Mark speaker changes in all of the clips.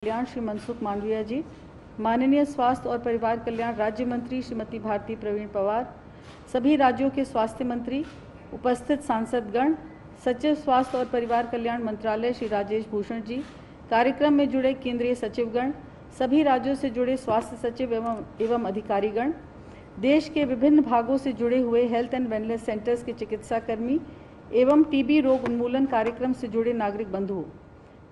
Speaker 1: कल्याण श्री मनसुख मांडविया जी, माननीय स्वास्थ्य और परिवार कल्याण राज्य मंत्री श्रीमती भारती प्रवीण पवार, सभी राज्यों के स्वास्थ्य मंत्री, उपस्थित सांसदगण, सचिव स्वास्थ्य और परिवार कल्याण मंत्रालय श्री राजेश भूषण जी, कार्यक्रम में जुड़े केंद्रीय सचिवगण, सभी राज्यों से जुड़े स्वास्थ्य सचिव एवं अधिकारीगण, देश के विभिन्न भागों से जुड़े हुए हेल्थ एंड वेलनेस सेंटर्स के चिकित्सा कर्मी एवं टीबी रोग उन्मूलन कार्यक्रम से जुड़े नागरिक बंधुओं,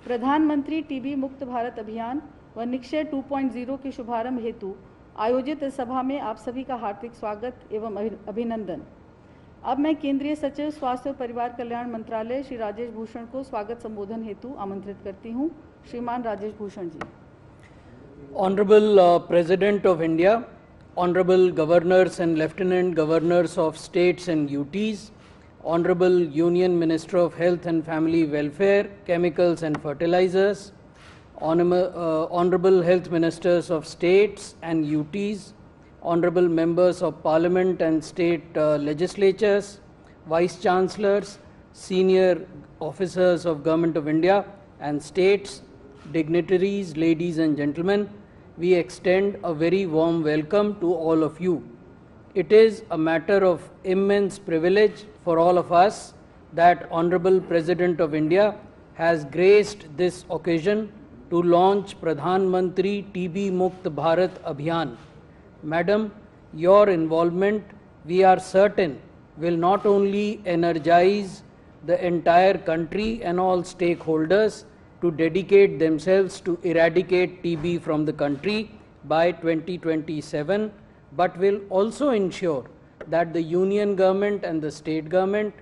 Speaker 1: प्रधानमंत्री टीबी मुक्त भारत अभियान व निक्षय 2.0 के शुभारंभ हेतु आयोजित इस सभा में आप सभी का हार्दिक स्वागत एवं अभिनंदन। अब मैं केंद्रीय सचिव स्वास्थ्य और परिवार कल्याण मंत्रालय श्री राजेश भूषण को स्वागत संबोधन हेतु आमंत्रित करती हूँ। श्रीमान Rajesh Bhushan ji.
Speaker 2: Honorable President of India, Honorable Governors and Lieutenant Governors of States and UTs, Honorable Union Minister of Health and Family Welfare, Chemicals and Fertilizers, Honorable Health Ministers of States and UTs, Honorable Members of Parliament and State Legislatures, Vice Chancellors, Senior Officers of Government of India and States, dignitaries, ladies and gentlemen, we extend a very warm welcome to all of you. It is a matter of immense privilege for all of us that Honorable President of India has graced this occasion to launch Pradhan Mantri TB Mukt Bharat Abhiyan. Madam, your involvement, we are certain, will not only energize the entire country and all stakeholders to dedicate themselves to eradicate TB from the country by 2027, but will also ensure that the union government and the state government,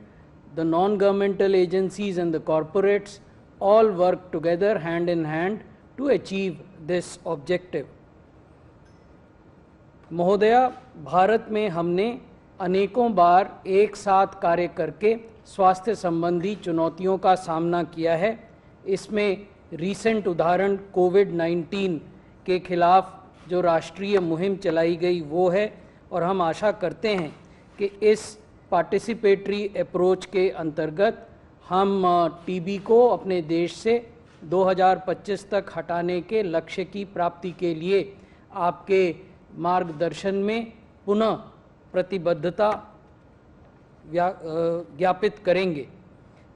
Speaker 2: the non-governmental agencies and the corporates all work together hand in hand to achieve this objective. महोदया, भारत में हमने अनेकों बार एक साथ कार्य करके स्वास्थ्य संबंधी चुनौतियों का सामना किया है। इसमें रीसेंट उदाहरण कोविड-19 के खिलाफ जो राष्ट्रीय मुहिम चलाई गई वो है, और हम आशा करते हैं कि इस पार्टिसिपेटरी अप्रोच के अंतर्गत हम टीबी को अपने देश से 2025 तक हटाने के लक्ष्य की प्राप्ति के लिए आपके मार्गदर्शन में पुनः प्रतिबद्धता ज्ञापित करेंगे।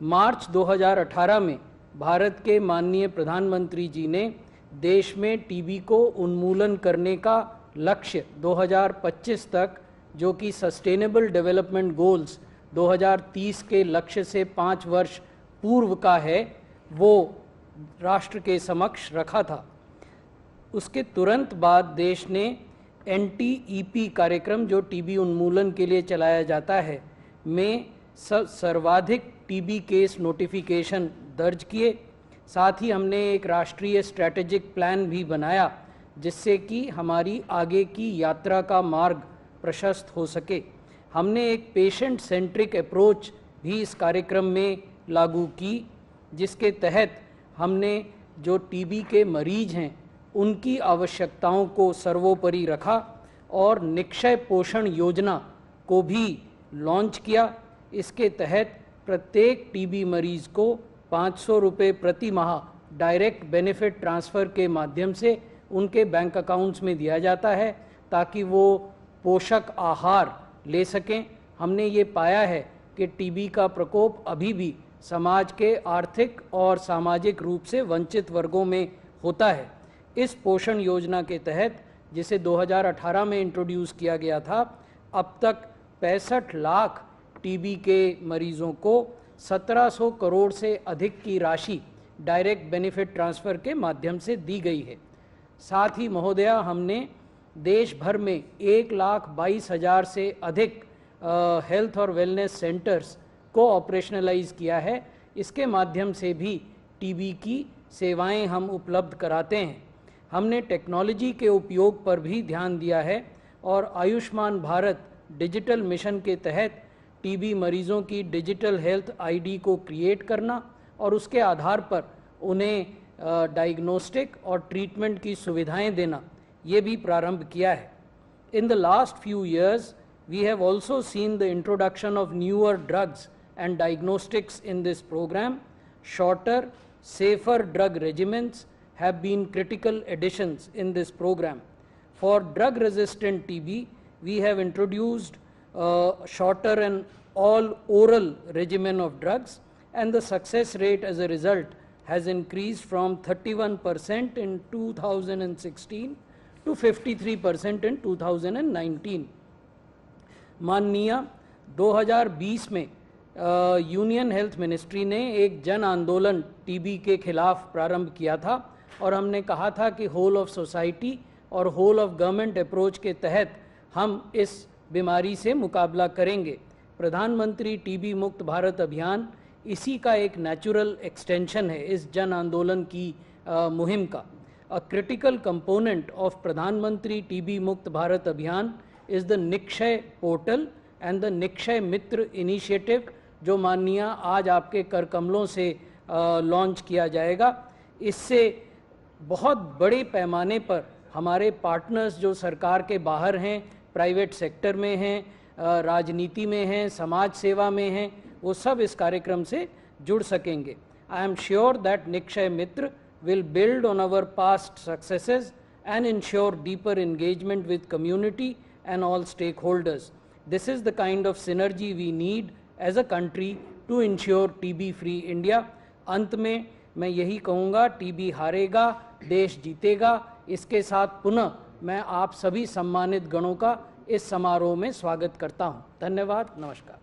Speaker 2: मार्च 2018 में भारत के माननीय प्रधानमंत्री जी ने देश में टीबी को उन्मूलन करने का लक्ष्य 2025 तक, जो कि सस्टेनेबल डेवलपमेंट गोल्स 2030 के लक्ष्य से 5 वर्ष पूर्व का है, वो राष्ट्र के समक्ष रखा था। उसके तुरंत बाद देश ने NTEP कार्यक्रम, जो टीबी उन्मूलन के लिए चलाया जाता है, में सर्वाधिक टीबी केस नोटिफिकेशन दर्ज किए। साथ ही हमने एक राष्ट्रीय स्ट्रैटेजिक प्लान भी बनाया जिससे कि हमारी आगे की यात्रा का मार्ग प्रशस्त हो सके। हमने एक पेशेंट सेंट्रिक अप्रोच भी इस कार्यक्रम में लागू की, जिसके तहत हमने जो टीबी के मरीज हैं उनकी आवश्यकताओं को सर्वोपरि रखा और निक्षय पोषण योजना को भी लॉन्च किया। इसके तहत प्रत्येक टीबी मरीज को 500 रुपये प्रति माह डायरेक्ट बेनिफिट ट्रांसफ़र के माध्यम से उनके बैंक अकाउंट्स में दिया जाता है ताकि वो पोषक आहार ले सकें। हमने ये पाया है कि टीबी का प्रकोप अभी भी समाज के आर्थिक और सामाजिक रूप से वंचित वर्गों में होता है। इस पोषण योजना के तहत, जिसे 2018 में इंट्रोड्यूस किया गया था, अब तक 65 लाख टीबी के मरीजों को 1700 करोड़ से अधिक की राशि डायरेक्ट बेनिफिट ट्रांसफ़र के माध्यम से दी गई है। साथ ही महोदया, हमने देश भर में 1,22,000 से अधिक हेल्थ और वेलनेस सेंटर्स को ऑपरेशनलाइज किया है। इसके माध्यम से भी टीबी की सेवाएं हम उपलब्ध कराते हैं। हमने टेक्नोलॉजी के उपयोग पर भी ध्यान दिया है और आयुष्मान भारत डिजिटल मिशन के तहत टीबी मरीज़ों की डिजिटल हेल्थ आईडी को क्रिएट करना और उसके आधार पर उन्हें डायग्नोस्टिक और ट्रीटमेंट की सुविधाएं देना, ये भी प्रारंभ किया है। In the last few years we have also seen the introduction of newer drugs and diagnostics in this program. Shorter, safer drug regimens have been critical additions in this program. For drug-resistant TB, we have introduced a shorter and all-oral regimen of drugs, and the success rate as a result has increased from 31% in 2016 to 53% in 2019. माननीय 2020 में union health ministry ने एक जन आंदोलन TB के खिलाफ प्रारंभ किया था और हमने कहा था कि होल ऑफ सोसाइटी और होल ऑफ गवर्नमेंट अप्रोच के तहत हम इस बीमारी से मुकाबला करेंगे। प्रधानमंत्री टीबी मुक्त भारत अभियान इसी का एक नेचुरल एक्सटेंशन है इस जन आंदोलन की मुहिम का। अ क्रिटिकल कंपोनेंट ऑफ प्रधानमंत्री टीबी मुक्त भारत अभियान is the Nikshay portal and the Nikshay Mitra initiative, जो माननीय आज आपके कर कमलों से लॉन्च किया जाएगा। इससे बहुत बड़े पैमाने पर हमारे पार्टनर्स जो सरकार के बाहर हैं, प्राइवेट सेक्टर में हैं, राजनीति में हैं, समाज सेवा में हैं, वो सब इस कार्यक्रम से जुड़ सकेंगे। I am sure that Nikshay Mitra will build on our past successes and ensure deeper engagement with community and all stakeholders. This is the kind of synergy we need as a country to ensure TB free India. अंत में मैं यही कहूँगा, TB हारेगा, देश जीतेगा। इसके साथ पुनः मैं आप सभी सम्मानित गणों का इस समारोह में स्वागत करता हूँ। धन्यवाद, नमस्कार।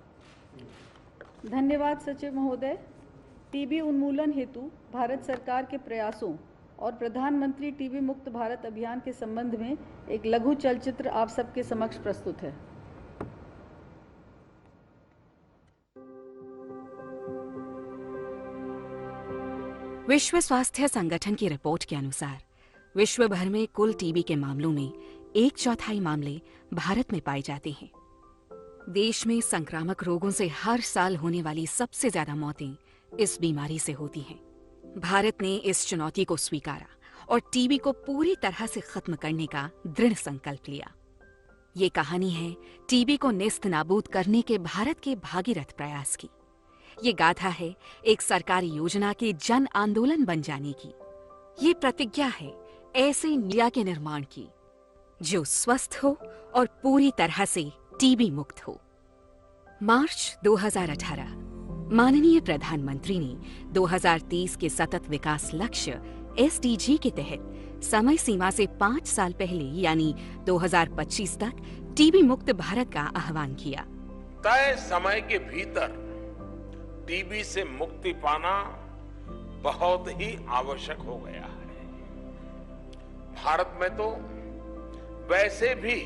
Speaker 1: धन्यवाद सचिव महोदय। टीबी उन्मूलन हेतु भारत सरकार के प्रयासों और प्रधानमंत्री टीबी मुक्त भारत अभियान के संबंध में एक लघु चलचित्र आप सबके समक्ष प्रस्तुत है।
Speaker 3: विश्व स्वास्थ्य संगठन की रिपोर्ट के अनुसार विश्व भर में कुल टीबी के मामलों में 1/4 मामले भारत में पाए जाते हैं। देश में संक्रामक रोगों से हर साल होने वाली सबसे ज्यादा मौतें इस बीमारी से होती हैं। भारत ने इस चुनौती को स्वीकारा और टीबी को पूरी तरह से खत्म करने का दृढ़ संकल्प लिया। ये कहानी है टीबी को नेस्त नाबूद करने के भारत के भागीरथ प्रयास की। ये गाथा है एक सरकारी योजना के जन आंदोलन बन जाने की। ये प्रतिज्ञा है ऐसे इंडिया के निर्माण की जो स्वस्थ हो और पूरी तरह से टीबी मुक्त हो। मार्च 2018 माननीय प्रधानमंत्री ने 2030 के सतत विकास लक्ष्य SDG के तहत समय सीमा से 5 साल पहले यानी 2025 तक टीबी मुक्त भारत का आह्वान किया।
Speaker 4: तय समय के भीतर टीबी से मुक्ति पाना बहुत ही आवश्यक हो गया है। भारत में तो वैसे भी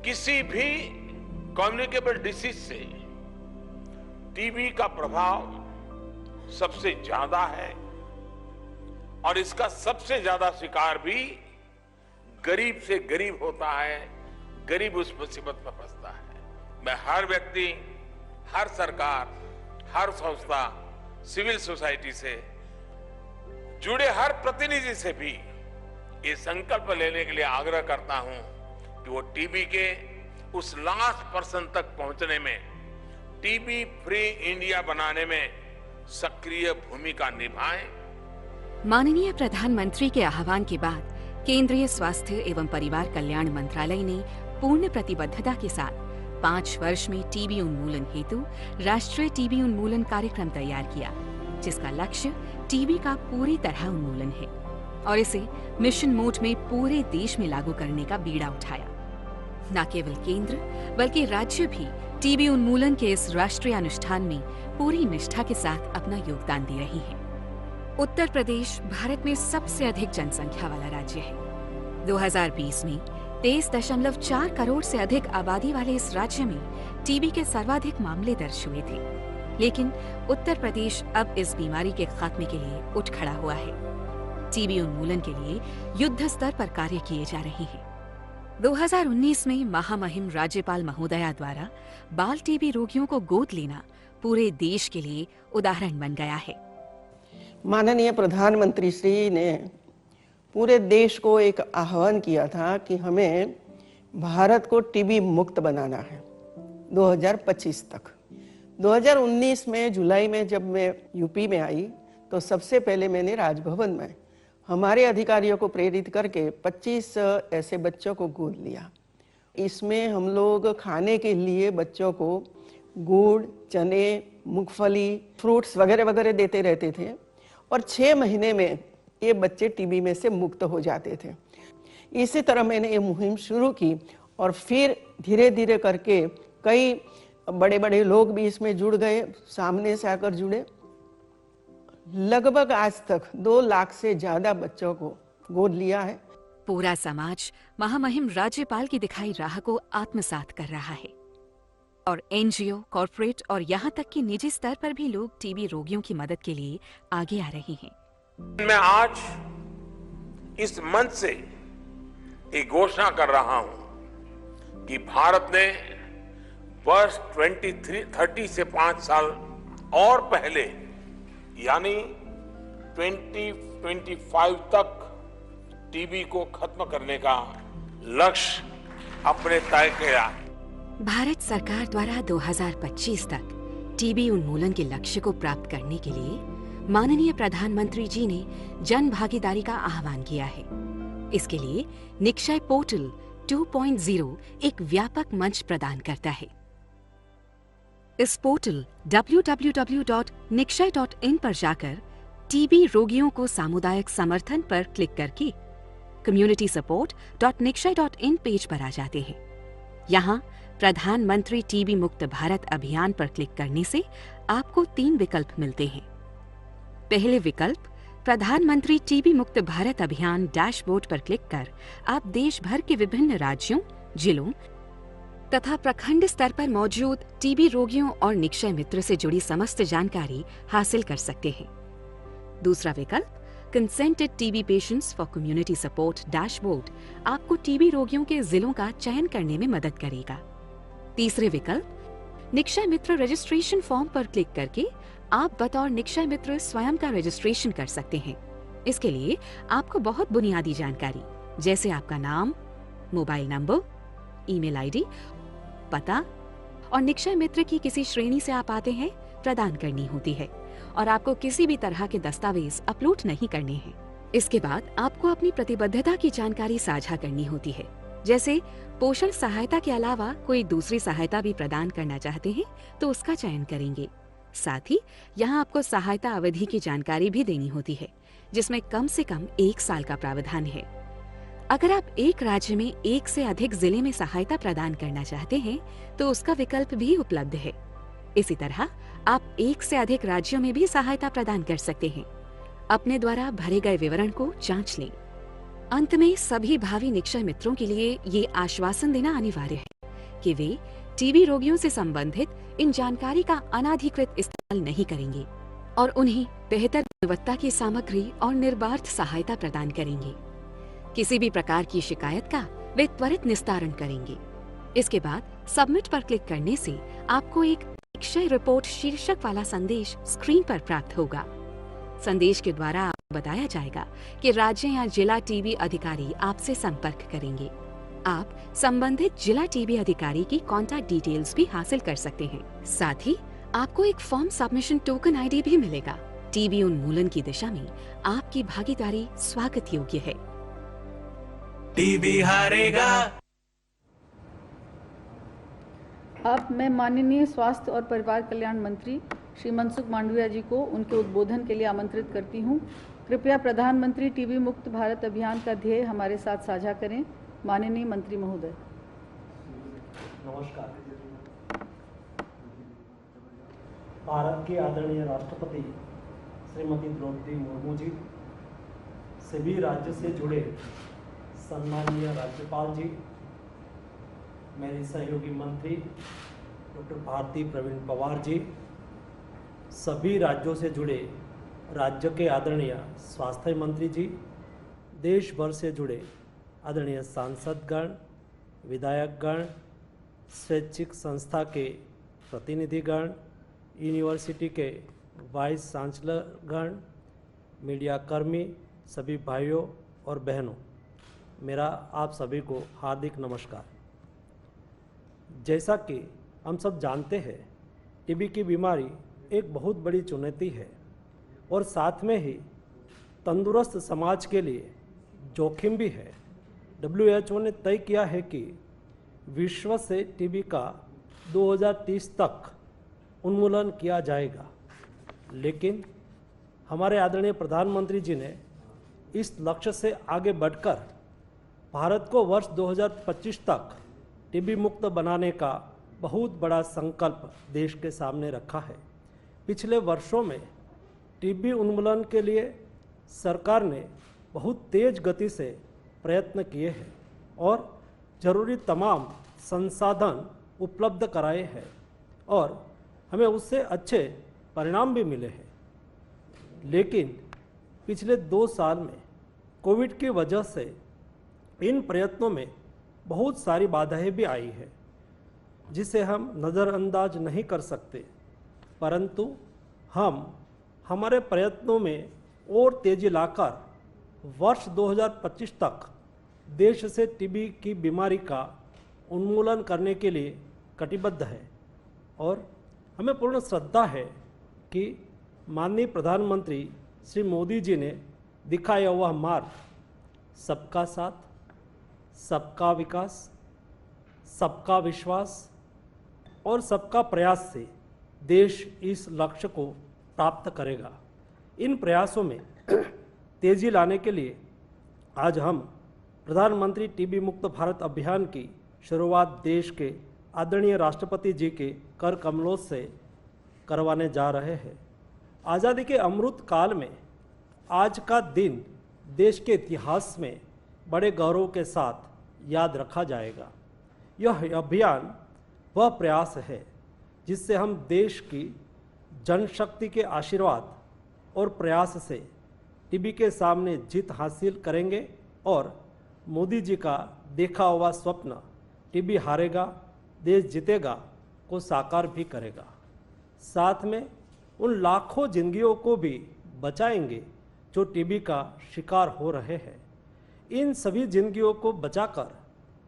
Speaker 4: किसी भी कम्युनिकेबल डिसीज से टीबी का प्रभाव सबसे ज्यादा है और इसका सबसे ज्यादा शिकार भी गरीब से गरीब होता है, गरीब उस मुसीबत में फंसता है। मैं हर व्यक्ति, हर सरकार, हर संस्था, सिविल सोसाइटी से जुड़े हर प्रतिनिधि से भी ये संकल्प लेने के लिए आग्रह करता हूं कि वो टीबी के उस लास्ट पर्सन तक पहुंचने में, टीबी फ्री इंडिया बनाने में सक्रिय भूमिका निभाएं।
Speaker 3: माननीय प्रधानमंत्री के आह्वान के बाद केंद्रीय स्वास्थ्य एवं परिवार कल्याण मंत्रालय ने पूर्ण प्रतिबद्धता के साथ 5 वर्ष में टीबी उन्मूलन हेतु राष्ट्रीय टीबी उन्मूलन कार्यक्रम तैयार किया, जिसका लक्ष्य टीबी का पूरी तरह उन्मूलन है और इसे मिशन मोड में पूरे देश में लागू करने का बीड़ा उठाया। न केवल केंद्र बल्कि राज्य भी टीबी उन्मूलन के इस राष्ट्रीय अनुष्ठान में पूरी निष्ठा के साथ अपना योगदान दे रही है। उत्तर प्रदेश भारत में सबसे अधिक जनसंख्या वाला राज्य है। 2020 में 23.4 करोड़ से अधिक आबादी वाले इस राज्य में टीबी के सर्वाधिक मामले दर्ज हुए थे, लेकिन उत्तर प्रदेश अब इस बीमारी के खात्मे के लिए उठ खड़ा हुआ है। टीबी उन्मूलन के लिए युद्ध स्तर पर कार्य किए जा रहे हैं। 2019 में महामहिम राज्यपाल महोदया द्वारा बाल टीबी रोगियों को गोद लेना पूरे देश के लिए उदाहरण बन गया है।
Speaker 5: माननीय प्रधानमंत्री श्री ने पूरे देश को एक आह्वान किया था कि हमें भारत को टीबी मुक्त बनाना है 2025 तक। 2019 में जुलाई में जब मैं यूपी में आई तो सबसे पहले मैंने राजभवन में हमारे अधिकारियों को प्रेरित करके 25 ऐसे बच्चों को गोद लिया। इसमें हम लोग खाने के लिए बच्चों को गुड़, चने, मूंगफली, फ्रूट्स वगैरह वगैरह देते रहते थे और 6 महीने में ये बच्चे टीबी में से मुक्त हो जाते थे। इसी तरह मैंने ये मुहिम शुरू की और फिर धीरे धीरे करके कई बड़े बड़े लोग भी इसमें जुड़ गए, सामने से आकर जुड़े। लगभग आज तक 2 लाख से ज्यादा बच्चों को गोद लिया है।
Speaker 3: पूरा समाज महामहिम राज्यपाल की दिखाई राह को आत्मसात कर रहा है और एनजीओ, कॉर्पोरेट और यहाँ तक कि निजी स्तर पर भी लोग टीबी रोगियों की मदद के लिए आगे आ रहे हैं।
Speaker 4: मैं आज इस मंच से एक घोषणा कर रहा हूं कि भारत ने वर्ष 2030 से 5 साल और पहले यानी 2025 तक टीबी को खत्म करने का लक्ष्य अपने तय किया।
Speaker 3: भारत सरकार द्वारा 2025 तक टीबी उन्मूलन के लक्ष्य को प्राप्त करने के लिए माननीय प्रधानमंत्री जी ने जन भागीदारी का आह्वान किया है। इसके लिए निक्षय पोर्टल 2.0 एक व्यापक मंच प्रदान करता है। इस पोर्टल www.nikshay.in पर जाकर टीबी रोगियों को सामुदायिक समर्थन पर क्लिक करके communitysupport.nikshay.in पेज पर आ जाते हैं। यहाँ प्रधानमंत्री टीबी मुक्त भारत अभियान पर क्लिक करने से आपको 3 विकल्प मिलते हैं। पहले विकल्प प्रधानमंत्री टीबी मुक्त भारत अभियान डैशबोर्ड पर क्लिक कर आप देश भर के विभिन्न राज्यों, जिलों तथा प्रखंड स्तर पर मौजूद टीबी रोगियों और निक्षय मित्र से जुड़ी समस्त जानकारी हासिल कर सकते हैं। दूसरा विकल्प consented TB patients for community support dashboard आपको टीबी रोगियों के जिलों का चयन करने में मदद करेगा। तीसरे विकल्प निक्षय मित्र रजिस्ट्रेशन फॉर्म पर क्लिक करके आप बतौर निक्षय मित्र स्वयं का रजिस्ट्रेशन कर सकते हैं। इसके लिए आपको बहुत बुनियादी जानकारी जैसे आपका नाम, मोबाइल नंबर, ईमेल आईडी, पता और निक्षय मित्र की किसी श्रेणी से आप आते हैं प्रदान करनी होती है और आपको किसी भी तरह के दस्तावेज अपलोड नहीं करने हैं। इसके बाद आपको अपनी प्रतिबद्धता की जानकारी साझा करनी होती है, जैसे पोषण सहायता के अलावा कोई दूसरी सहायता भी प्रदान करना चाहते हैं तो उसका चयन करेंगे। साथ ही यहाँ आपको सहायता अवधि की जानकारी भी देनी होती है, जिसमें कम से कम 1 साल का प्रावधान है। अगर आप एक राज्य में 1 से अधिक जिले में सहायता प्रदान करना चाहते हैं तो उसका विकल्प भी उपलब्ध है। इसी तरह आप 1 से अधिक राज्यों में भी सहायता प्रदान कर सकते हैं। अपने द्वारा भरे गए विवरण को जांच लें। अंत में सभी भावी निक्षय मित्रों के लिए ये आश्वासन देना अनिवार्य है कि वे टीबी रोगियों से संबंधित इन जानकारी का अनाधिकृत इस्तेमाल नहीं करेंगे और उन्हें बेहतर गुणवत्ता की सामग्री और निर्बाध सहायता प्रदान करेंगे। किसी भी प्रकार की शिकायत का वे त्वरित निस्तारण करेंगे। इसके बाद सबमिट पर क्लिक करने से आपको एक निक्षय रिपोर्ट शीर्षक वाला संदेश स्क्रीन पर प्राप्त होगा। संदेश के द्वारा आपको बताया जाएगा कि राज्य या जिला टीबी अधिकारी आपसे संपर्क करेंगे। आप संबंधित जिला टीबी अधिकारी की कॉन्टैक्ट डिटेल्स भी हासिल कर सकते हैं। साथ ही आपको एक फॉर्म सबमिशन टोकन आईडी भी मिलेगा। टीबी उन्मूलन की दिशा में आपकी भागीदारी स्वागत योग्य है।
Speaker 6: टीबी हारेगा।
Speaker 1: अब मैं माननीय स्वास्थ्य और परिवार कल्याण मंत्री श्री मनसुख मांडविया जी को उनके उद्बोधन के लिए आमंत्रित करती हूँ। कृपया प्रधानमंत्री टीबी मुक्त भारत अभियान का ध्येय हमारे साथ साझा करें। माननीय मंत्री महोदय।
Speaker 7: नमस्कार। भारत की आदरणीय राष्ट्रपति श्रीमती द्रौपदी मुर्मू जी, सभी राज्य से जुड़े सम्मानीय राज्यपाल जी, मेरी सहयोगी मंत्री डॉक्टर भारती प्रवीण पवार जी, सभी राज्यों से जुड़े राज्य के आदरणीय स्वास्थ्य मंत्री जी, देश भर से जुड़े आदरणीय सांसदगण, विधायकगण, स्वैच्छिक संस्था के प्रतिनिधिगण, यूनिवर्सिटी के वाइस चांसलरगण, मीडिया कर्मी, सभी भाइयों और बहनों, मेरा आप सभी को हार्दिक नमस्कार। जैसा कि हम सब जानते हैं, टीबी की बीमारी एक बहुत बड़ी चुनौती है और साथ में ही तंदुरुस्त समाज के लिए जोखिम भी है। WHO ने तय किया है कि विश्व से टीबी का 2030 तक उन्मूलन किया जाएगा, लेकिन हमारे आदरणीय प्रधानमंत्री जी ने इस लक्ष्य से आगे बढ़कर भारत को वर्ष 2025 तक टीबी मुक्त बनाने का बहुत बड़ा संकल्प देश के सामने रखा है। पिछले वर्षों में टीबी उन्मूलन के लिए सरकार ने बहुत तेज गति से प्रयत्न किए हैं और जरूरी तमाम संसाधन उपलब्ध कराए हैं और हमें उससे अच्छे परिणाम भी मिले हैं। लेकिन पिछले 2 साल में कोविड की वजह से इन प्रयत्नों में बहुत सारी बाधाएं भी आई है, जिसे हम नज़रअंदाज नहीं कर सकते, परंतु हम हमारे प्रयत्नों में और तेजी लाकर वर्ष 2025 तक देश से टीबी की बीमारी का उन्मूलन करने के लिए कटिबद्ध है और हमें पूर्ण श्रद्धा है कि माननीय प्रधानमंत्री श्री मोदी जी ने दिखाया हुआ मार्ग सबका साथ, सबका विकास, सबका विश्वास और सबका प्रयास से देश इस लक्ष्य को प्राप्त करेगा। इन प्रयासों में तेजी लाने के लिए आज हम प्रधानमंत्री टीबी मुक्त भारत अभियान की शुरुआत देश के आदरणीय राष्ट्रपति जी के कर कमलों से करवाने जा रहे हैं। आज़ादी के अमृत काल में आज का दिन देश के इतिहास में बड़े गौरव के साथ याद रखा जाएगा। यह अभियान वह प्रयास है जिससे हम देश की जनशक्ति के आशीर्वाद और प्रयास से टीबी के सामने जीत हासिल करेंगे और मोदी जी का देखा हुआ स्वप्न टीबी हारेगा, देश जीतेगा को साकार भी करेगा। साथ में उन लाखों जिंदगियों को भी बचाएंगे जो टीबी का शिकार हो रहे हैं। इन सभी जिंदगियों को बचाकर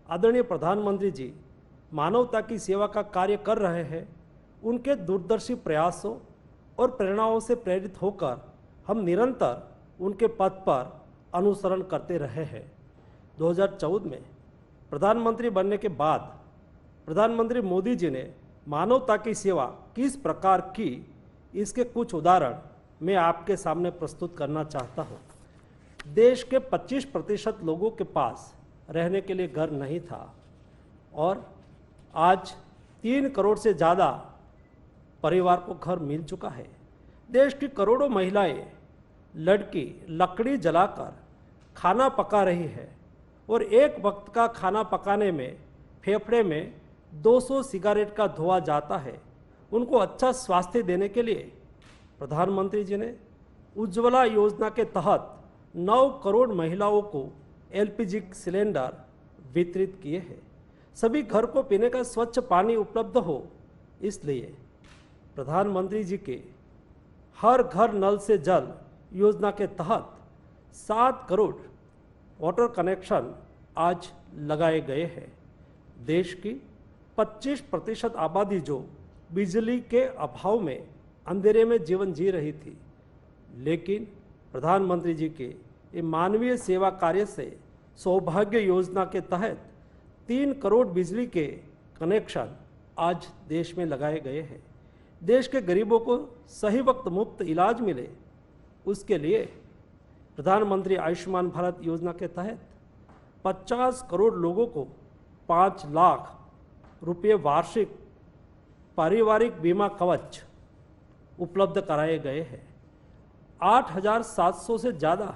Speaker 7: आदरणीय प्रधानमंत्री जी मानवता की सेवा का कार्य कर रहे हैं। उनके दूरदर्शी प्रयासों और प्रेरणाओं से प्रेरित होकर हम निरंतर उनके पथ पर अनुसरण करते रहे हैं। 2014 में प्रधानमंत्री बनने के बाद प्रधानमंत्री मोदी जी ने मानवता की सेवा किस प्रकार की, इसके कुछ उदाहरण मैं आपके सामने प्रस्तुत करना चाहता हूँ। देश के 25% लोगों के पास रहने के लिए घर नहीं था और आज 3 करोड़ से ज़्यादा परिवार को घर मिल चुका है। देश की करोड़ों महिलाएं लड़की लकड़ी जलाकर खाना पका रही है और एक वक्त का खाना पकाने में फेफड़े में 200 सिगारेट का धुआं जाता है। उनको अच्छा स्वास्थ्य देने के लिए प्रधानमंत्री जी ने उज्ज्वला योजना के तहत 9 करोड़ महिलाओं को LPG सिलेंडर वितरित किए हैं। सभी घर को पीने का स्वच्छ पानी उपलब्ध हो, इसलिए प्रधानमंत्री जी के हर घर नल से जल योजना के तहत 7 करोड़ वाटर कनेक्शन आज लगाए गए हैं। देश की 25% आबादी जो बिजली के अभाव में अंधेरे में जीवन जी रही थी, लेकिन प्रधानमंत्री जी के ये मानवीय सेवा कार्य से सौभाग्य योजना के तहत 3 करोड़ बिजली के कनेक्शन आज देश में लगाए गए हैं। देश के गरीबों को सही वक्त मुफ्त इलाज मिले, उसके लिए प्रधानमंत्री आयुष्मान भारत योजना के तहत 50 करोड़ लोगों को 5 लाख रुपये वार्षिक पारिवारिक बीमा कवच उपलब्ध कराए गए हैं। 8,700 से ज़्यादा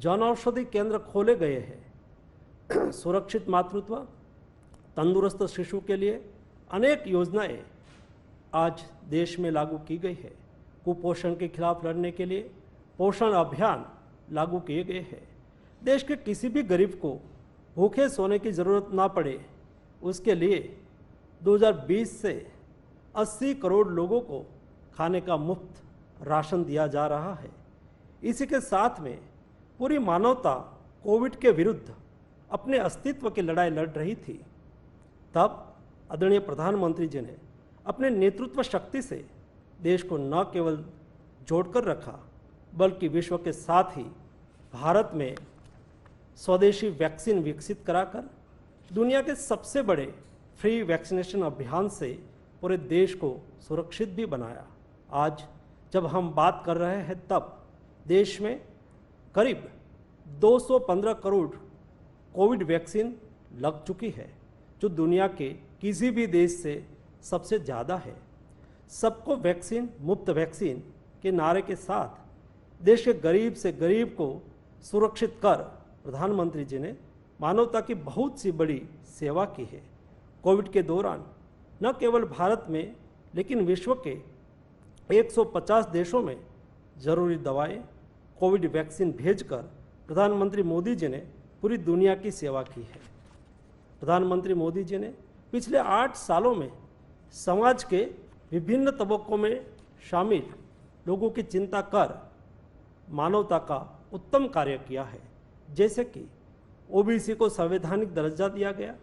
Speaker 7: जन औषधि केंद्र खोले गए हैं। सुरक्षित मातृत्व, तंदुरुस्त शिशु के लिए अनेक योजनाएं आज देश में लागू की गई है। कुपोषण के खिलाफ लड़ने के लिए पोषण अभियान लागू किए गए हैं। देश के किसी भी गरीब को भूखे सोने की ज़रूरत ना पड़े, उसके लिए 2020 से 80 करोड़ लोगों को खाने का मुफ्त राशन दिया जा रहा है। इसी के साथ में पूरी मानवता कोविड के विरुद्ध अपने अस्तित्व की लड़ाई लड़ रही थी। तब आदरणीय प्रधानमंत्री जी ने अपने नेतृत्व शक्ति से देश को न केवल जोड़कर रखा, बल्कि विश्व के साथ ही भारत में स्वदेशी वैक्सीन विकसित कराकर दुनिया के सबसे बड़े फ्री वैक्सीनेशन अभियान से पूरे देश को सुरक्षित भी बनाया। आज जब हम बात कर रहे हैं तब देश में करीब 215 करोड़ कोविड वैक्सीन लग चुकी है, जो दुनिया के किसी भी देश से सबसे ज़्यादा है। सबको वैक्सीन मुफ्त वैक्सीन के नारे के साथ देश के गरीब से गरीब को सुरक्षित कर प्रधानमंत्री जी ने मानवता की बहुत सी बड़ी सेवा की है। कोविड के दौरान न केवल भारत में लेकिन विश्व के 150 देशों में जरूरी दवाएं, कोविड वैक्सीन भेजकर प्रधानमंत्री मोदी जी ने पूरी दुनिया की सेवा की है। प्रधानमंत्री मोदी जी ने पिछले 8 सालों में समाज के विभिन्न तबकों में शामिल लोगों की चिंता कर मानवता का उत्तम कार्य किया है। जैसे कि ओबीसी को संवैधानिक दर्जा दिया गया,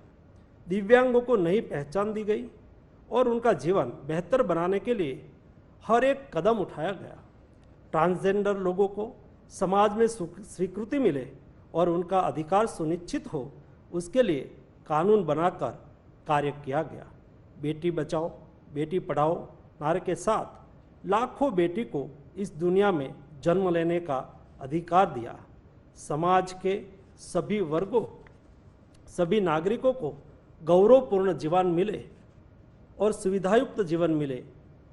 Speaker 7: दिव्यांगों को नई पहचान दी गई और उनका जीवन बेहतर बनाने के लिए हर एक कदम उठाया गया। ट्रांसजेंडर लोगों को समाज में स्वीकृति मिले और उनका अधिकार सुनिश्चित हो, उसके लिए कानून बनाकर कार्य किया गया। बेटी बचाओ बेटी पढ़ाओ नारे के साथ लाखों बेटी को इस दुनिया में जन्म लेने का अधिकार दिया। समाज के सभी वर्गों, सभी नागरिकों को गौरवपूर्ण जीवन मिले और सुविधायुक्त जीवन मिले,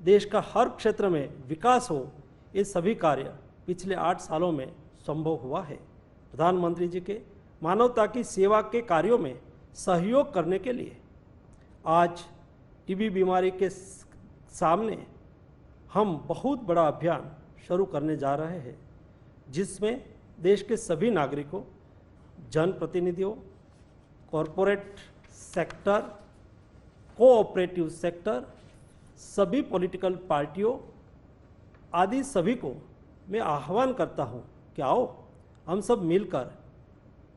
Speaker 7: देश का हर क्षेत्र में विकास हो, ये सभी कार्य पिछले 8 सालों में संभव हुआ है। प्रधानमंत्री जी के मानवता की सेवा के कार्यों में सहयोग करने के लिए आज टीबी बीमारी के सामने हम बहुत बड़ा अभियान शुरू करने जा रहे हैं, जिसमें देश के सभी नागरिकों, जनप्रतिनिधियों, कॉरपोरेट सेक्टर, कोऑपरेटिव सेक्टर, सभी पॉलिटिकल पार्टियों आदि सभी को मैं आह्वान करता हूं कि आओ हम सब मिलकर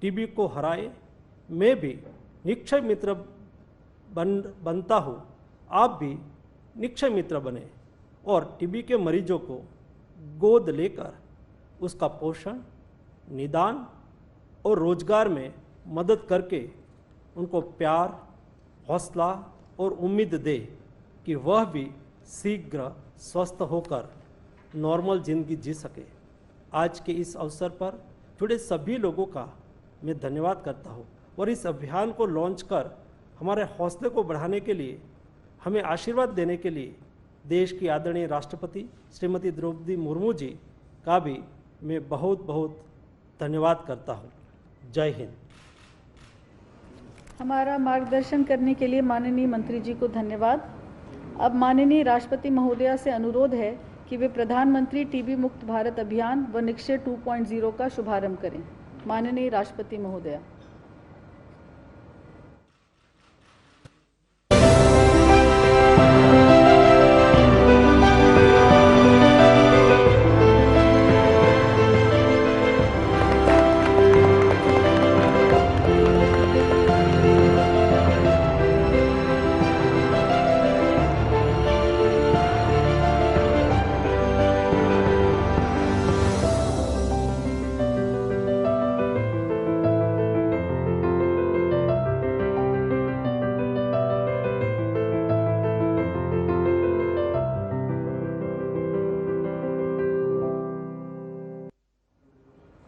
Speaker 7: टीबी को हराए। मैं भी निक्षय मित्र बनता हूं, आप भी निक्षय मित्र बने और टीबी के मरीजों को गोद लेकर उसका पोषण, निदान और रोजगार में मदद करके उनको प्यार, हौसला और उम्मीद दे कि वह भी शीघ्र स्वस्थ होकर नॉर्मल जिंदगी जी सके। आज के इस अवसर पर जुड़े सभी लोगों का मैं धन्यवाद करता हूँ और इस अभियान को लॉन्च कर हमारे हौसले को बढ़ाने के लिए, हमें आशीर्वाद देने के लिए देश की आदरणीय राष्ट्रपति श्रीमती द्रौपदी मुर्मू जी का भी मैं बहुत बहुत धन्यवाद करता हूँ। जय हिंद।
Speaker 1: हमारा मार्गदर्शन करने के लिए माननीय मंत्री जी को धन्यवाद। अब माननीय राष्ट्रपति महोदया से अनुरोध है कि वे प्रधानमंत्री टीबी मुक्त भारत अभियान व निक्षय 2.0 का शुभारंभ करें। माननीय राष्ट्रपति महोदया।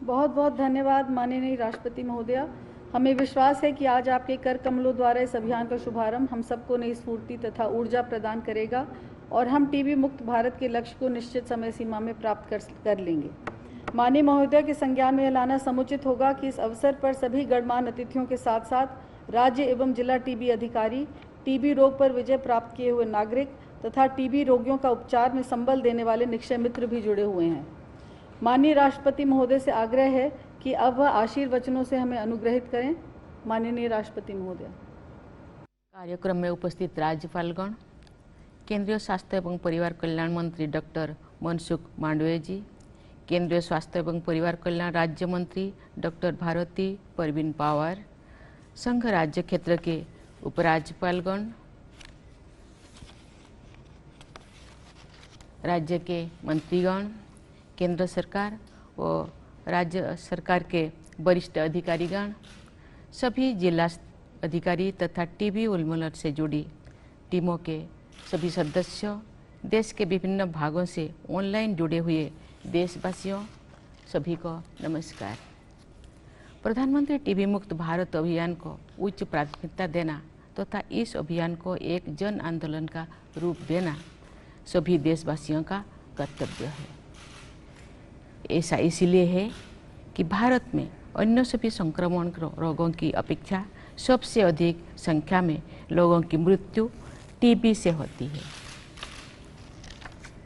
Speaker 1: बहुत बहुत धन्यवाद माननीय राष्ट्रपति महोदया। हमें विश्वास है कि आज आपके कर कमलों द्वारा इस अभियान का शुभारंभ हम सबको नई स्फूर्ति तथा ऊर्जा प्रदान करेगा और हम टीबी मुक्त भारत के लक्ष्य को निश्चित समय सीमा में प्राप्त कर लेंगे। माननीय महोदया के संज्ञान में लाना समुचित होगा कि इस अवसर पर सभी गणमान्य अतिथियों के साथ साथ राज्य एवं जिला टीबी अधिकारी, टीबी रोग पर विजय प्राप्त किए हुए नागरिक तथा टीबी रोगियों का उपचार में संबल देने वाले निक्षय मित्र भी जुड़े हुए हैं। माननीय राष्ट्रपति महोदय से आग्रह है कि अब वह आशीर्वचनों से हमें अनुग्रहित करें। माननीय राष्ट्रपति महोदय।
Speaker 8: कार्यक्रम में उपस्थित राज्यपालगण, केंद्रीय स्वास्थ्य एवं परिवार कल्याण मंत्री डॉक्टर मनसुख मांडविया जी, केंद्रीय स्वास्थ्य एवं परिवार कल्याण राज्य मंत्री डॉक्टर भारती परवीन पवार, संघ राज्य क्षेत्र के उपराज्यपालगण, राज्य के मंत्रीगण, केंद्र सरकार व राज्य सरकार के वरिष्ठ अधिकारीगण, सभी जिला अधिकारी तथा टीबी उन्मूलन से जुड़ी टीमों के सभी सदस्यों, देश के विभिन्न भागों से ऑनलाइन जुड़े हुए देशवासियों, सभी को नमस्कार। प्रधानमंत्री टीबी मुक्त भारत अभियान को उच्च प्राथमिकता देना तथा इस अभियान को एक जन आंदोलन का रूप देना सभी देशवासियों का कर्तव्य है। ऐसा इसलिए है कि भारत में अन्य सभी संक्रमण रोगों की अपेक्षा सबसे अधिक संख्या में लोगों की मृत्यु टीबी से होती है।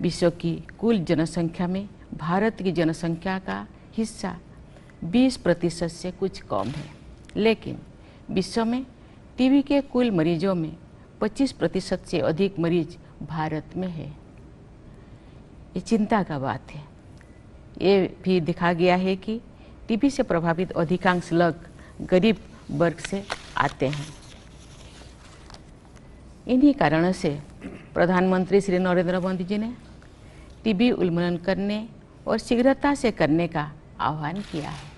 Speaker 8: विश्व की कुल जनसंख्या में भारत की जनसंख्या का हिस्सा 20% से कुछ कम है, लेकिन विश्व में टीबी के कुल मरीजों में 25% से अधिक मरीज भारत में है। ये चिंता का बात है। ये भी दिखा गया है कि टीबी से प्रभावित अधिकांश लोग गरीब वर्ग से आते हैं। इन्हीं कारणों से प्रधानमंत्री श्री नरेंद्र मोदी जी ने टीबी उन्मूलन करने और शीघ्रता से करने का आह्वान किया है।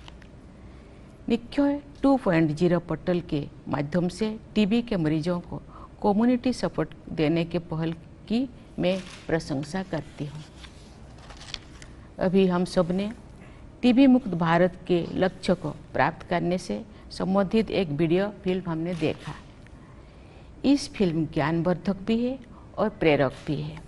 Speaker 8: निक्षय 2.0 पोर्टल के माध्यम से टीबी के मरीजों को कम्युनिटी सपोर्ट देने के पहल की मैं प्रशंसा करती हूँ। अभी हम सब ने टीबी मुक्त भारत के लक्ष्य को प्राप्त करने से संबंधित एक वीडियो फिल्म हमने देखा। इस फिल्म ज्ञानवर्धक भी है और प्रेरक भी है।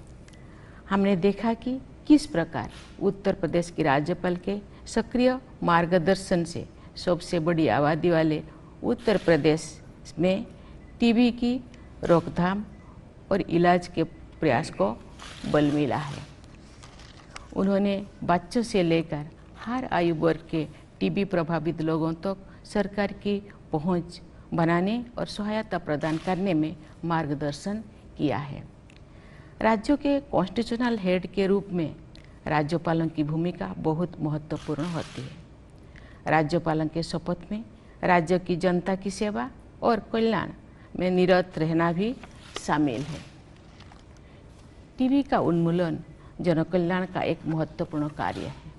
Speaker 8: हमने देखा कि किस प्रकार उत्तर प्रदेश के राज्यपाल के सक्रिय मार्गदर्शन से सबसे बड़ी आबादी वाले उत्तर प्रदेश में टीबी की रोकथाम और इलाज के प्रयास को बल मिला है। उन्होंने बच्चों से लेकर हर आयु वर्ग के टीबी प्रभावित लोगों तक सरकार की पहुंच बनाने और सहायता प्रदान करने में मार्गदर्शन किया है। राज्यों के कॉन्स्टिट्यूशनल हेड के रूप में राज्यपालों की भूमिका बहुत महत्वपूर्ण होती है। राज्यपालों के शपथ में राज्य की जनता की सेवा और कल्याण में निरत रहना भी शामिल है। टीबी का उन्मूलन जनकल्याण का एक महत्वपूर्ण कार्य है।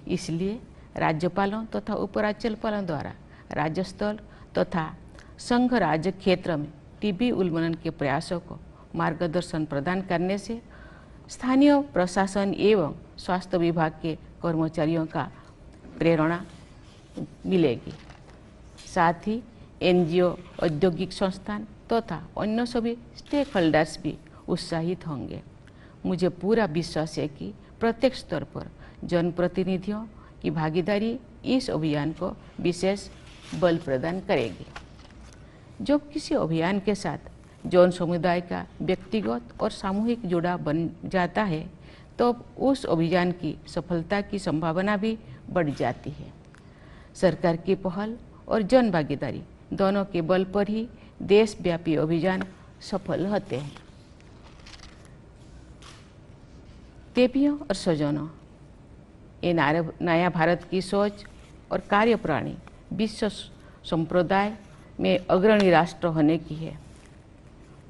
Speaker 8: इसलिए राज्यपालों तथा उपराज्यपालों द्वारा राज्य स्तर तथा संघ राज्य क्षेत्र में टीबी उन्मूलन के प्रयासों को मार्गदर्शन प्रदान करने से स्थानीय प्रशासन एवं स्वास्थ्य विभाग के कर्मचारियों का प्रेरणा मिलेगी। साथ ही एनजीओ, औद्योगिक संस्थान तथा अन्य सभी स्टेक होल्डर्स भी उत्साहित होंगे। मुझे पूरा विश्वास है कि प्रत्येक स्तर पर जनप्रतिनिधियों की भागीदारी इस अभियान को विशेष बल प्रदान करेगी। जब किसी अभियान के साथ जौन समुदाय का व्यक्तिगत और सामूहिक जुड़ाव बन जाता है तो उस अभियान की सफलता की संभावना भी बढ़ जाती है। सरकार की पहल और जन भागीदारी दोनों के बल पर ही देशव्यापी अभियान सफल होते हैं। देवियों और स्वजनों, ये नया भारत की सोच और कार्यप्रणाली विश्व संप्रदाय में अग्रणी राष्ट्र होने की है।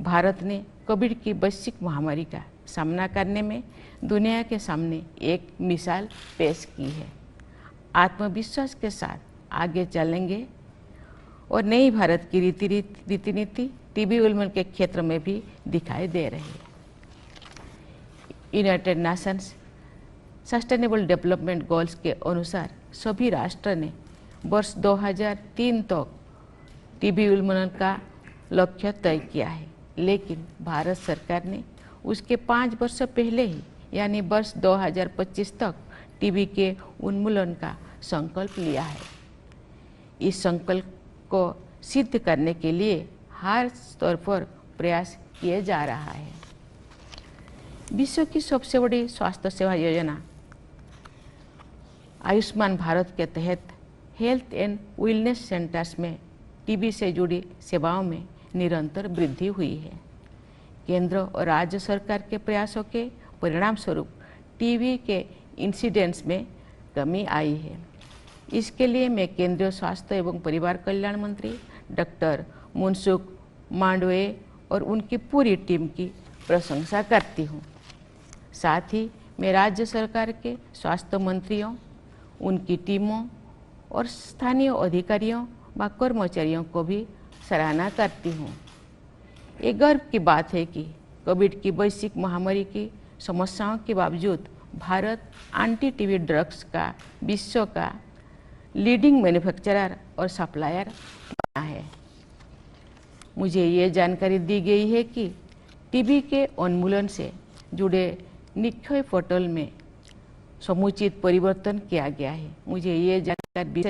Speaker 8: भारत ने कोविड की वैश्विक महामारी का सामना करने में दुनिया के सामने एक मिसाल पेश की है। आत्मविश्वास के साथ आगे चलेंगे और नई भारत की रीति नीति टीबी उन्मूलन के क्षेत्र में भी दिखाई दे रही है। United Nations sustainable development goals के अनुसार सभी राष्ट्र ने वर्ष 2003 तक टीबी उन्मूलन का लक्ष्य तय किया है, लेकिन भारत सरकार ने उसके 5 वर्ष पहले ही यानी वर्ष 2025 तक टीबी के उन्मूलन का संकल्प लिया है। इस संकल्प को सिद्ध करने के लिए हर स्तर पर प्रयास किए जा रहा है। विश्व की सबसे बड़ी स्वास्थ्य सेवा योजना आयुष्मान भारत के तहत हेल्थ एंड वेलनेस सेंटर्स में टीबी से जुड़ी सेवाओं में निरंतर वृद्धि हुई है। केंद्र और राज्य सरकार के प्रयासों के परिणाम स्वरूप टीबी के इंसिडेंट्स में कमी आई है। इसके लिए मैं केंद्रीय स्वास्थ्य एवं परिवार कल्याण मंत्री डॉक्टर मनसुख मांडविया और उनकी पूरी टीम की प्रशंसा करती हूँ। साथ ही मैं राज्य सरकार के स्वास्थ्य मंत्रियों, उनकी टीमों और स्थानीय अधिकारियों व कर्मचारियों को भी सराहना करती हूँ। ये गर्व की बात है कि कोविड की वैश्विक महामारी की समस्याओं के बावजूद भारत एंटी टीबी ड्रग्स का विश्व का लीडिंग मैन्युफैक्चरर और सप्लायर बना है। मुझे ये जानकारी दी गई है कि टीबी के उन्मूलन से जुड़े निक्षय पोर्टल में समुचित परिवर्तन किया गया है। मुझे ये जानकारी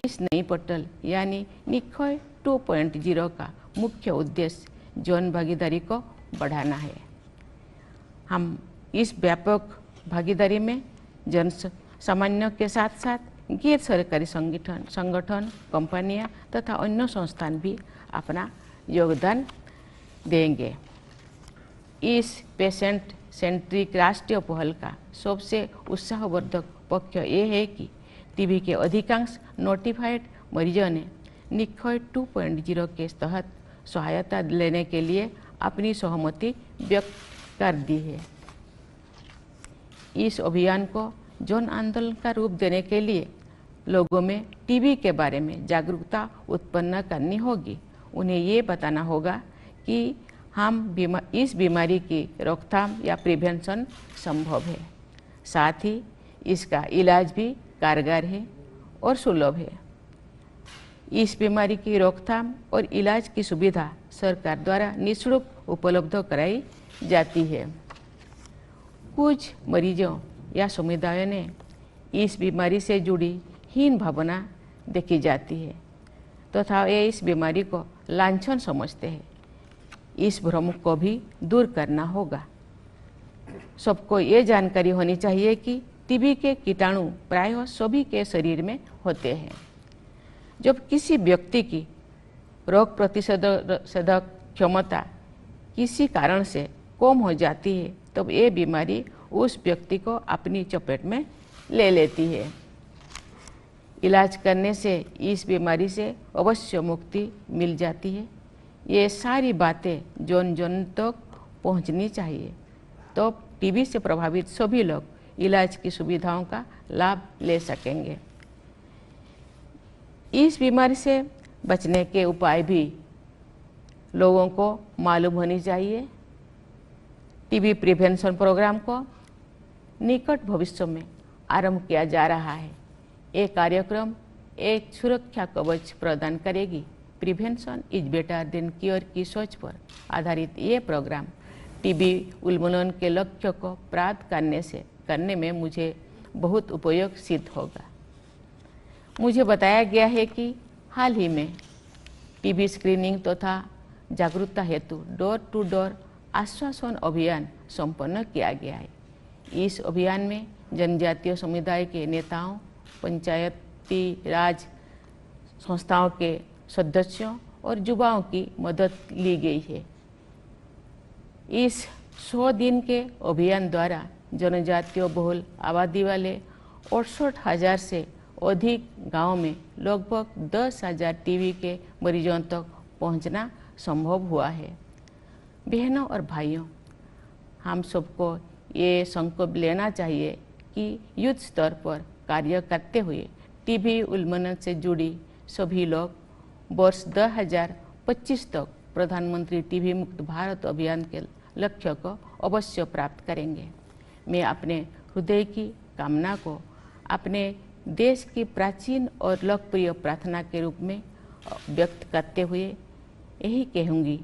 Speaker 8: इस नई पोर्टल यानी निक्षय 2.0 का मुख्य उद्देश्य जन भागीदारी को बढ़ाना है। हम इस व्यापक भागीदारी में जन सामान्यों के साथ साथ गैर सरकारी संगठन, कंपनियां तथा अन्य संस्थान भी अपना योगदान देंगे। इस पेशेंट सेंट्रिक राष्ट्रीय पहल का सबसे उत्साहवर्धक पक्ष ये है कि टीबी के अधिकांश नोटिफाइड मरीजों ने निक्षय 2.0 के तहत सहायता लेने के लिए अपनी सहमति व्यक्त कर दी है। इस अभियान को जन आंदोलन का रूप देने के लिए लोगों में टीबी के बारे में जागरूकता उत्पन्न करनी होगी। उन्हें ये बताना होगा कि इस बीमारी की रोकथाम या प्रिवेंशन संभव है, साथ ही इसका इलाज भी कारगर है और सुलभ है। इस बीमारी की रोकथाम और इलाज की सुविधा सरकार द्वारा निःशुल्क उपलब्ध कराई जाती है। कुछ मरीजों या समुदायों ने इस बीमारी से जुड़ी हीन भावना देखी जाती है तथा ये इस बीमारी को लांछन समझते हैं। इस भ्रम को भी दूर करना होगा। सबको ये जानकारी होनी चाहिए कि टीबी के कीटाणु प्रायः सभी के शरीर में होते हैं। जब किसी व्यक्ति की रोग प्रतिरोधक क्षमता किसी कारण से कम हो जाती है तब ये बीमारी उस व्यक्ति को अपनी चपेट में ले लेती है। इलाज करने से इस बीमारी से अवश्य मुक्ति मिल जाती है। ये सारी बातें जन जन तक पहुंचनी चाहिए, तो टीबी से प्रभावित सभी लोग इलाज की सुविधाओं का लाभ ले सकेंगे। इस बीमारी से बचने के उपाय भी लोगों को मालूम होनी चाहिए। टीबी प्रिवेंशन प्रोग्राम को निकट भविष्य में आरंभ किया जा रहा है। ये कार्यक्रम एक सुरक्षा कवच प्रदान करेगी। Prevention is better than cure की सोच पर आधारित ये प्रोग्राम टीबी उन्मूलन के लक्ष्य को प्राप्त करने में मुझे बहुत उपयोगी सिद्ध होगा। मुझे बताया गया है कि हाल ही में टीबी स्क्रीनिंग तथा जागरूकता हेतु डोर टू डोर आश्वासन अभियान संपन्न किया गया है। इस अभियान में जनजातीय समुदाय के नेताओं, पंचायती राज संस्थाओं के सदस्यों और युवाओं की मदद ली गई है। इस 100 दिन के अभियान द्वारा जनजातीय बहुल आबादी वाले 68,000 से अधिक गांवों में लगभग 10,000 टीबी के मरीजों तक पहुंचना संभव हुआ है। बहनों और भाइयों, हम सबको ये संकल्प लेना चाहिए कि युद्ध स्तर पर कार्य करते हुए टीबी उन्मूलन से जुड़ी सभी लोग वर्ष 2025 तक प्रधानमंत्री टीबी मुक्त भारत अभियान के लक्ष्य को अवश्य प्राप्त करेंगे। मैं अपने हृदय की कामना को अपने देश की प्राचीन और लोकप्रिय प्रार्थना के रूप में व्यक्त करते हुए यही कहूँगी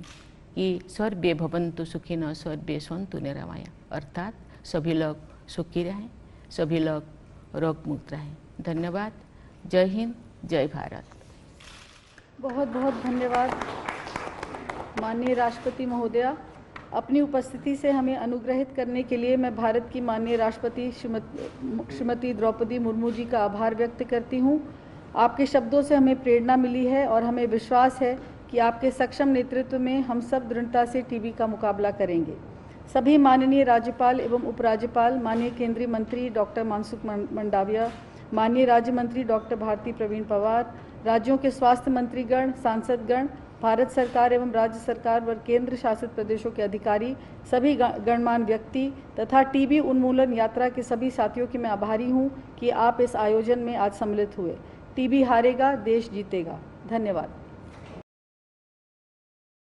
Speaker 8: कि सर्वे भवन्तु सुखिनः सर्वे सन्तु निरामया, अर्थात सभी लोग सुखी रहें, सभी लोग रोग मुक्त रहें। धन्यवाद। जय हिंद, जय भारत।
Speaker 1: बहुत बहुत धन्यवाद माननीय राष्ट्रपति महोदया। अपनी उपस्थिति से हमें अनुग्रहित करने के लिए मैं भारत की माननीय राष्ट्रपति श्रीमती द्रौपदी मुर्मू जी का आभार व्यक्त करती हूँ। आपके शब्दों से हमें प्रेरणा मिली है और हमें विश्वास है कि आपके सक्षम नेतृत्व में हम सब दृढ़ता से टीबी का मुकाबला करेंगे। सभी माननीय राज्यपाल एवं उपराज्यपाल, माननीय केंद्रीय मंत्री डॉक्टर मनसुख मंडाविया, माननीय राज्य मंत्री डॉक्टर भारती प्रवीण पवार, राज्यों के स्वास्थ्य मंत्रीगण, सांसदगण भारत सरकार एवं राज्य सरकार व केंद्र शासित प्रदेशों के अधिकारी, सभी गणमान्य व्यक्ति तथा टीबी उन्मूलन यात्रा के सभी साथियों की मैं आभारी हूं कि आप इस आयोजन में आज सम्मिलित हुए। टीबी हारेगा, देश जीतेगा। धन्यवाद।